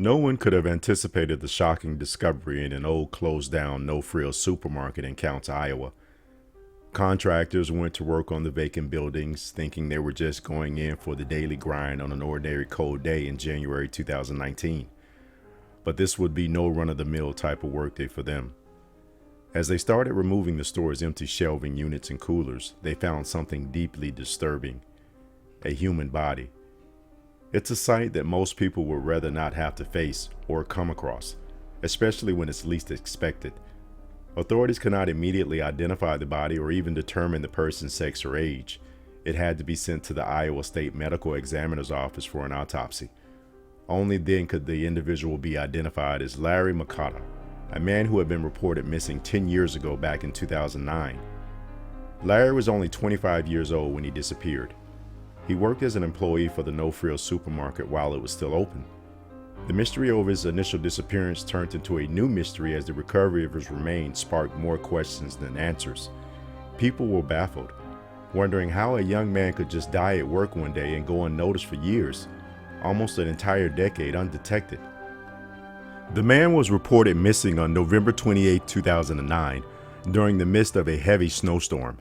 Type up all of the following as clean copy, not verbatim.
No one could have anticipated the shocking discovery in an old closed-down, no-frills supermarket in County, Iowa. Contractors went to work on the vacant buildings, thinking they were just going in for the daily grind on an ordinary cold day in January 2019. But this would be no run-of-the-mill type of workday for them. As they started removing the store's empty shelving units and coolers, they found something deeply disturbing: a human body. It's a sight that most people would rather not have to face or come across, especially when it's least expected. Authorities could not immediately identify the body or even determine the person's sex or age. It had to be sent to the Iowa State Medical Examiner's Office for an autopsy. Only then could the individual be identified as Larry Makata, a man who had been reported missing 10 years ago back in 2009. Larry was only 25 years old when he disappeared. He worked as an employee for the no-frills supermarket while it was still open. The mystery over his initial disappearance turned into a new mystery as the recovery of his remains sparked more questions than answers. People were baffled, wondering how a young man could just die at work one day and go unnoticed for years, almost an entire decade undetected. The man was reported missing on November 28, 2009, during the midst of a heavy snowstorm.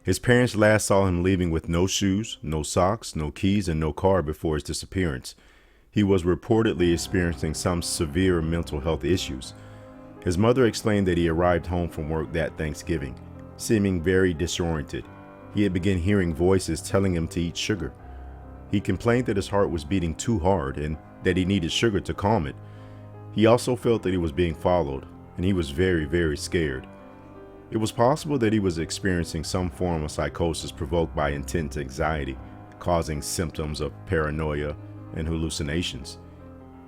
His parents last saw him leaving with no shoes, no socks, no keys, and no car before his disappearance. He was reportedly experiencing some severe mental health issues. His mother explained that he arrived home from work that Thanksgiving, seeming very disoriented. He had begun hearing voices telling him to eat sugar. He complained that his heart was beating too hard and that he needed sugar to calm it. He also felt that he was being followed, and he was very, very scared. It was possible that he was experiencing some form of psychosis provoked by intense anxiety, causing symptoms of paranoia and hallucinations.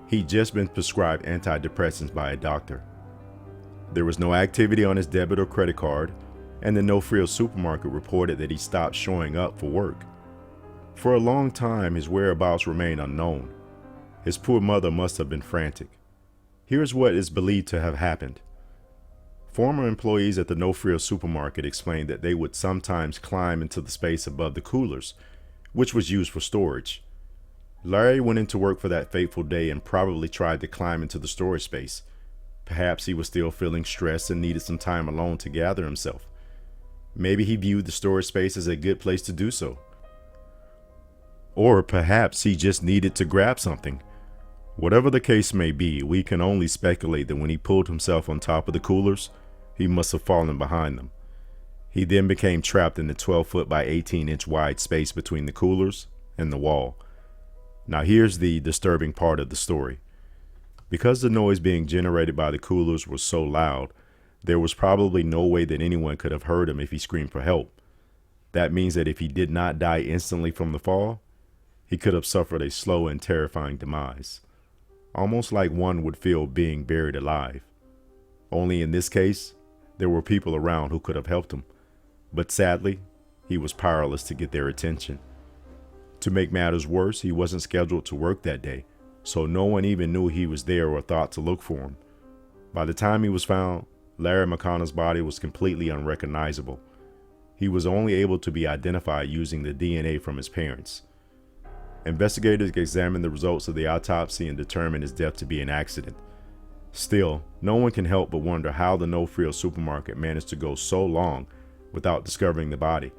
He'd just been prescribed antidepressants by a doctor. There was no activity on his debit or credit card, and the no-frills supermarket reported that he stopped showing up for work. For a long time, his whereabouts remained unknown. His poor mother must have been frantic. Here's what is believed to have happened. Former employees at the no-frills supermarket explained that they would sometimes climb into the space above the coolers, which was used for storage. Larry went into work for that fateful day and probably tried to climb into the storage space. Perhaps he was still feeling stressed and needed some time alone to gather himself. Maybe he viewed the storage space as a good place to do so. Or perhaps he just needed to grab something. Whatever the case may be, we can only speculate that when he pulled himself on top of the coolers, he must have fallen behind them. He then became trapped in the 12-foot by 18-inch wide space between the coolers and the wall. Now here's the disturbing part of the story. Because the noise being generated by the coolers was so loud, there was probably no way that anyone could have heard him if he screamed for help. That means that if he did not die instantly from the fall, he could have suffered a slow and terrifying demise, almost like one would feel being buried alive. Only in this case, there were people around who could have helped him, but sadly, he was powerless to get their attention. To make matters worse, he wasn't scheduled to work that day, so no one even knew he was there or thought to look for him. By the time he was found, Larry McConnell's body was completely unrecognizable. He was only able to be identified using the DNA from his parents. Investigators examined the results of the autopsy and determined his death to be an accident. Still, no one can help but wonder how the no-frills supermarket managed to go so long without discovering the body.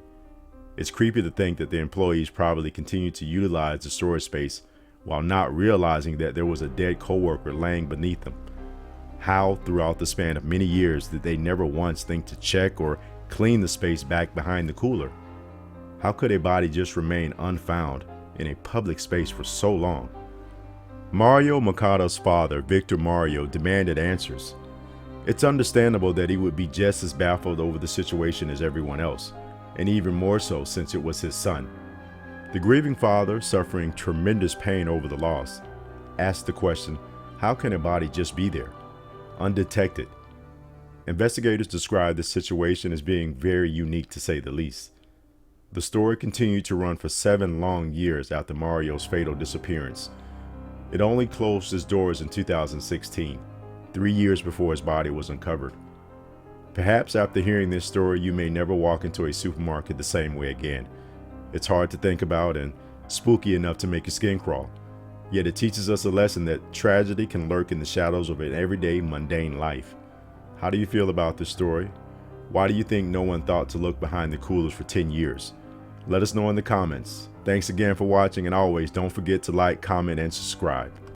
It's creepy to think that the employees probably continued to utilize the storage space while not realizing that there was a dead coworker laying beneath them. How, throughout the span of many years, did they never once think to check or clean the space back behind the cooler? How could a body just remain unfound in a public space for so long? Mario Makata's father, Victor Mario, demanded answers. It's understandable that he would be just as baffled over the situation as everyone else, and even more so since it was his son. The grieving father, suffering tremendous pain over the loss, asked the question, how can a body just be there, undetected? Investigators described the situation as being very unique, to say the least. The story continued to run for 7 long years after Mario's fatal disappearance. It only closed its doors in 2016, 3 years before his body was uncovered. Perhaps after hearing this story, you may never walk into a supermarket the same way again. It's hard to think about and spooky enough to make your skin crawl. Yet it teaches us a lesson that tragedy can lurk in the shadows of an everyday, mundane life. How do you feel about this story? Why do you think no one thought to look behind the coolers for 10 years? Let us know in the comments. Thanks again for watching, and always don't forget to like, comment, and subscribe.